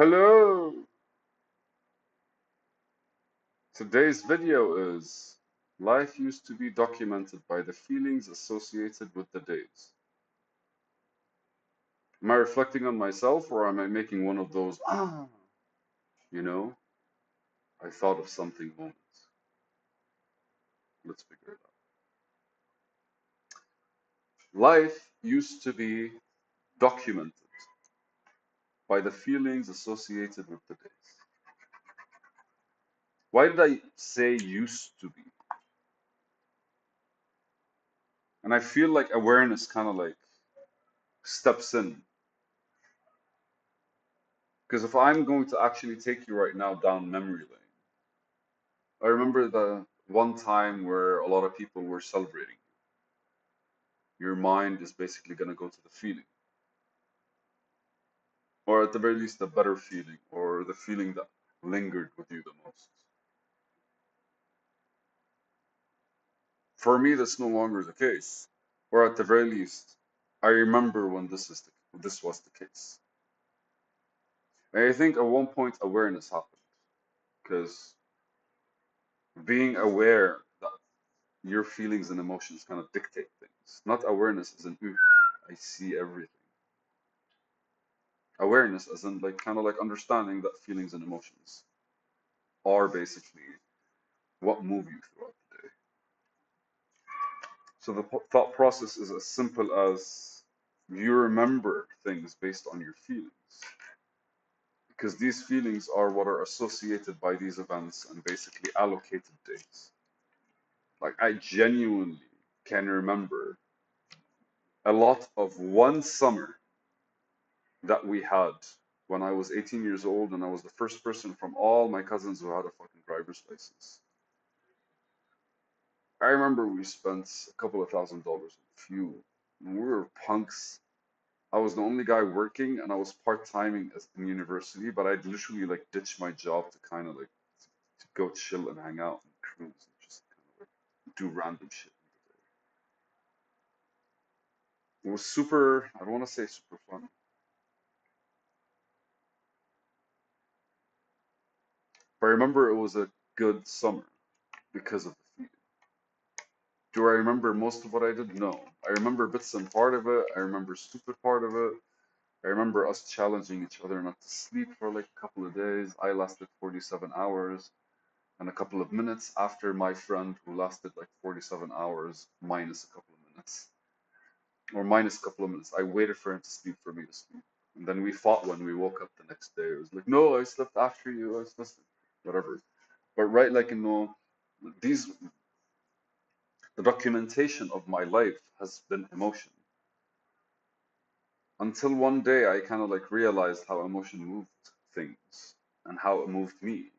Hello! Today's video is life used to be documented by the feelings associated with the days. Am I reflecting on myself or am I making one of those, you know, I thought of something moments? Let's figure it out. Life used to be documented by the feelings associated with the days. Why did I say used to be? And I feel like awareness kind of like steps in. Because if I'm going to actually take you right now down memory lane, I remember the one time where a lot of people were celebrating. Your mind is basically going to go to the feeling, or at the very least, the better feeling, or the feeling that lingered with you the most. For me, that's no longer the case, or at the very least, I remember when this was the case. And I think at one point awareness happened, because being aware that your feelings and emotions kind of dictate things, not awareness as in, ooh, I see everything. Awareness as in like kind of like understanding that feelings and emotions are basically what move you throughout the day. So the thought process is as simple as you remember things based on your feelings, because these feelings are what are associated by these events and basically allocated days. Like I genuinely can remember a lot of one summer that we had when I was 18 years old and I was the first person from all my cousins who had a fucking driver's license. I remember we spent a couple of $1,000s on fuel. And we were punks. I was the only guy working and I was part-timing in university, but I'd literally like ditch my job to kind of like to go chill and hang out and cruise and just kind of like do random shit. It was super, I don't want to say super fun, but I remember it was a good summer because of the feeling. Do I remember most of what I did? No. I remember bits and part of it. I remember stupid part of it. I remember us challenging each other not to sleep for like a couple of days. I lasted 47 hours and a couple of minutes after my friend who lasted like 47 hours minus a couple of minutes. Or minus a couple of minutes. I waited for him to sleep for me to sleep. And then we fought when we woke up the next day. It was like, no, I slept after you. I slept, whatever. But right, like, these, the documentation of my life has been emotion. Until one day I kind of like realized how emotion moved things and how it moved me.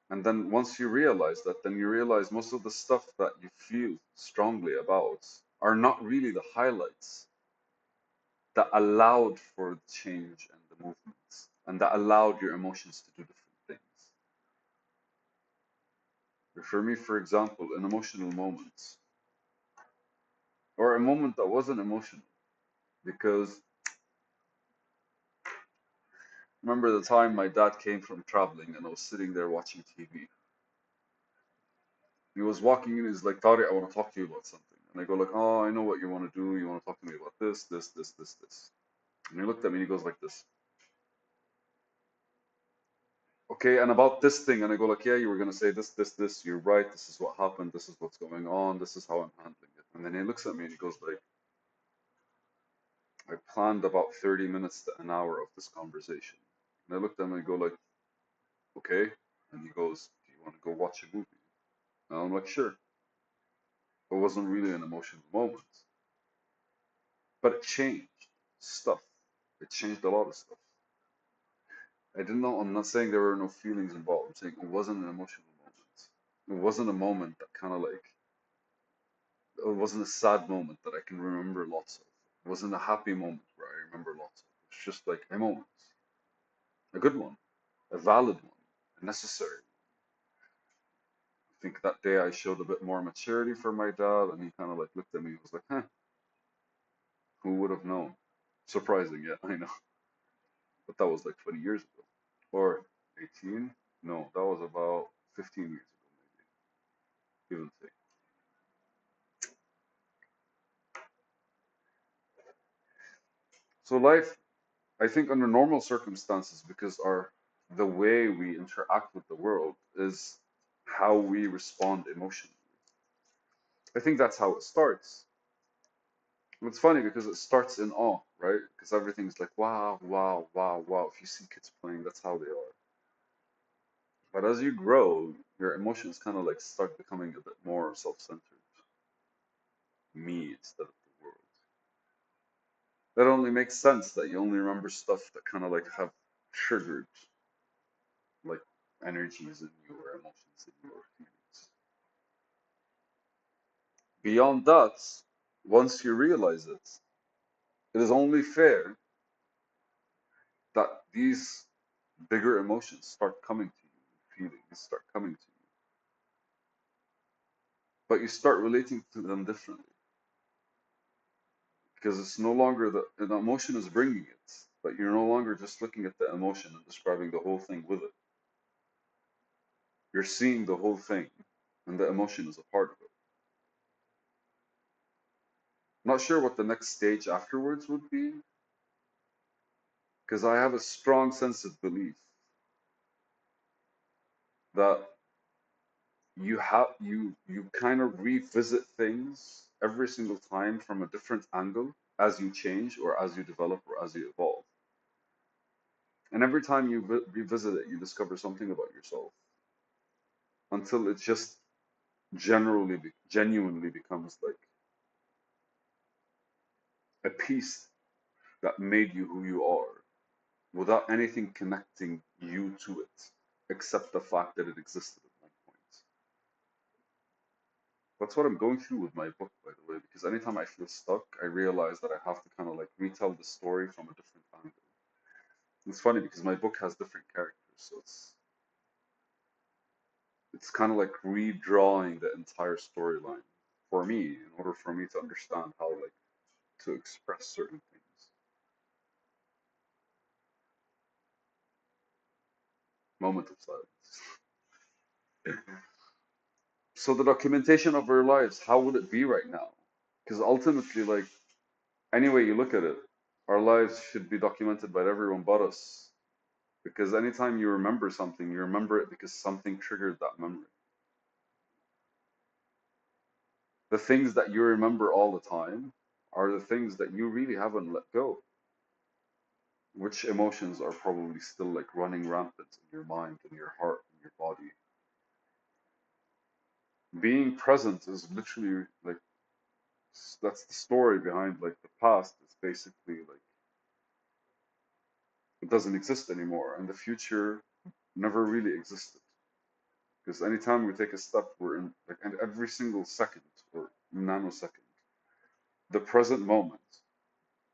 And then once you realize that, then you realize most of the stuff that you feel strongly about are not really the highlights that allowed for the change and the movements and that allowed your emotions to do different things. For me, for example, an emotional moment or a moment that wasn't emotional because remember the time my dad came from traveling and I was sitting there watching TV. He was walking in, he's like, Tariq, I want to talk to you about something. And I go like, oh, I know what you want to do. You want to talk to me about this, this, this, this, this. And he looked at me and he goes like this. Okay, and about this thing, and I go like, yeah, you were gonna say this, this, this. You're right. This is what happened. This is what's going on. This is how I'm handling it. And then he looks at me and he goes like, I planned about 30 minutes to an hour of this conversation. And I looked at him and I go like, okay. And he goes, do you want to go watch a movie? And I'm like, sure. It wasn't really an emotional moment, but it changed stuff. It changed a lot of stuff. I didn't know. I'm not saying there were no feelings involved. I'm saying it wasn't an emotional moment. It wasn't a moment that kind of like, it wasn't a sad moment that I can remember lots of. It wasn't a happy moment where I remember lots of. It's just like a moment, a good one, a valid one, a necessary one. I think that day I showed a bit more maturity for my dad, and he kind of like looked at me and was like, huh, who would have known? Surprising, yeah, I know. but that was like 20 years ago. Or 18? No, that was about 15 years ago, maybe, give and take. So life, I think under normal circumstances, because the way we interact with the world is how we respond emotionally. I think that's how it starts. And it's funny because it starts in awe, right? Because everything's like, wow, wow, wow, wow. If you see kids playing, that's how they are. But as you grow, your emotions kind of like start becoming a bit more self-centered, me instead of the world. That only makes sense that you only remember stuff that kind of like have triggered like energies in you or emotions in you or feelings. Beyond that, once you realize it, it is only fair that these bigger emotions start coming to you, feelings start coming to you, but you start relating to them differently because it's no longer the emotion is bringing it, but you're no longer just looking at the emotion and describing the whole thing with it. You're seeing the whole thing, and the emotion is a part of it. Not sure what the next stage afterwards would be, because I have a strong sense of belief that you kind of revisit things every single time from a different angle as you change or as you develop or as you evolve. And every time you revisit it, you discover something about yourself until it just genuinely becomes like a piece that made you who you are without anything connecting you to it except the fact that it existed at one point. That's what I'm going through with my book, by the way, because anytime I feel stuck, I realize that I have to kind of like retell the story from a different angle. It's funny because my book has different characters, so it's kind of like redrawing the entire storyline for me in order for me to understand how like to express certain things. Moment of silence. So the documentation of our lives, how would it be right now? Because ultimately, like any way you look at it, our lives should be documented by everyone but us. Because anytime you remember something, you remember it because something triggered that memory. The things that you remember all the time are the things that you really haven't let go. Which emotions are probably still like running rampant in your mind, in your heart, in your body. Being present is literally like that's the story behind like the past is basically like it doesn't exist anymore and the future never really existed. Because anytime we take a step, we're in like and every single second or nanosecond, the present moment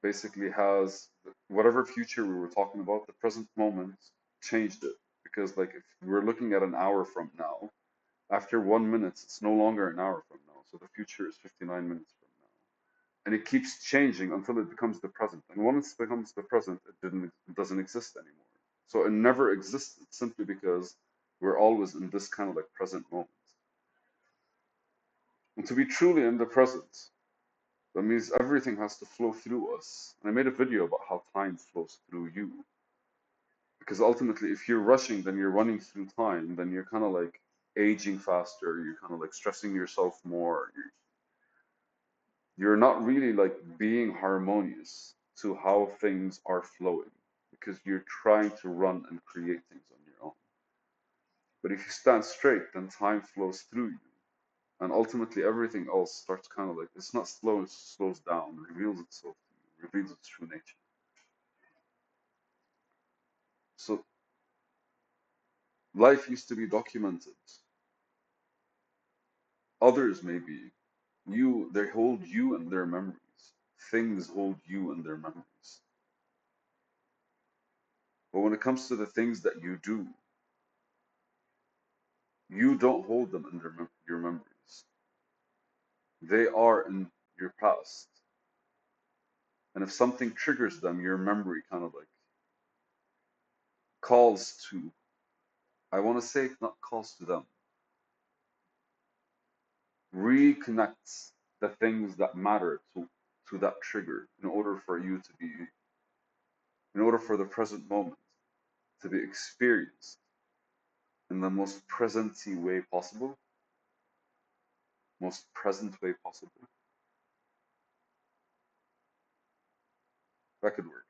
basically has whatever future we were talking about, the present moment changed it. Because like if we're looking at an hour from now, after 1 minute, it's no longer an hour from now. So the future is 59 minutes from now. And it keeps changing until it becomes the present. And once it becomes the present, it doesn't exist anymore. So it never existed simply because we're always in this kind of like present moment. And to be truly in the present, that means everything has to flow through us. And I made a video about how time flows through you. Because ultimately, if you're rushing, then you're running through time, then you're kind of like aging faster, you're kind of like stressing yourself more. You're not really like being harmonious to how things are flowing because you're trying to run and create things on your own. But if you stand straight, then time flows through you. And ultimately, everything else starts kind of like it's not slow, it slows down, reveals itself to you, reveals its true nature. So life used to be documented. Others maybe they hold you in their memories. Things hold you in their memories. But when it comes to the things that you do, you don't hold them in your memories. They are in your past. And if something triggers them, your memory kind of like calls to, I want to say not calls to them, reconnects the things that matter to that trigger in order for you to be, in order for the present moment to be experienced in the most presenty way possible, most present way possible. That could work.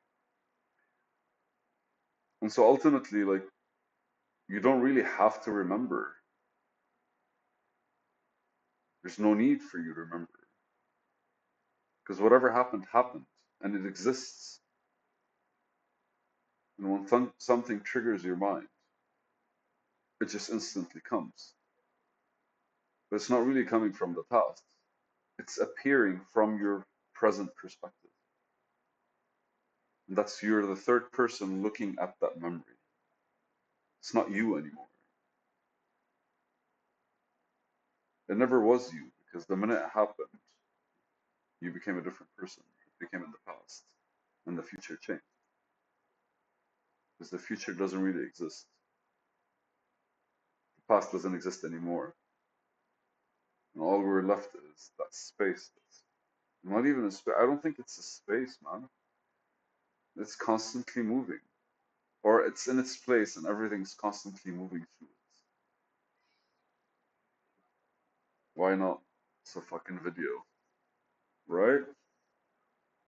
And so ultimately, like, you don't really have to remember. There's no need for you to remember. Because whatever happened, happened. And it exists. And when something triggers your mind, it just instantly comes. But it's not really coming from the past. It's appearing from your present perspective. And that's, you're the third person looking at that memory. It's not you anymore. It never was you, because the minute it happened, you became a different person. It became in the past. And the future changed. Because the future doesn't really exist. The past doesn't exist anymore. And all we're left is that space. That's not even a space. I don't think it's a space, man. It's constantly moving. Or it's in its place and everything's constantly moving through it. Why not? It's a fucking video, right?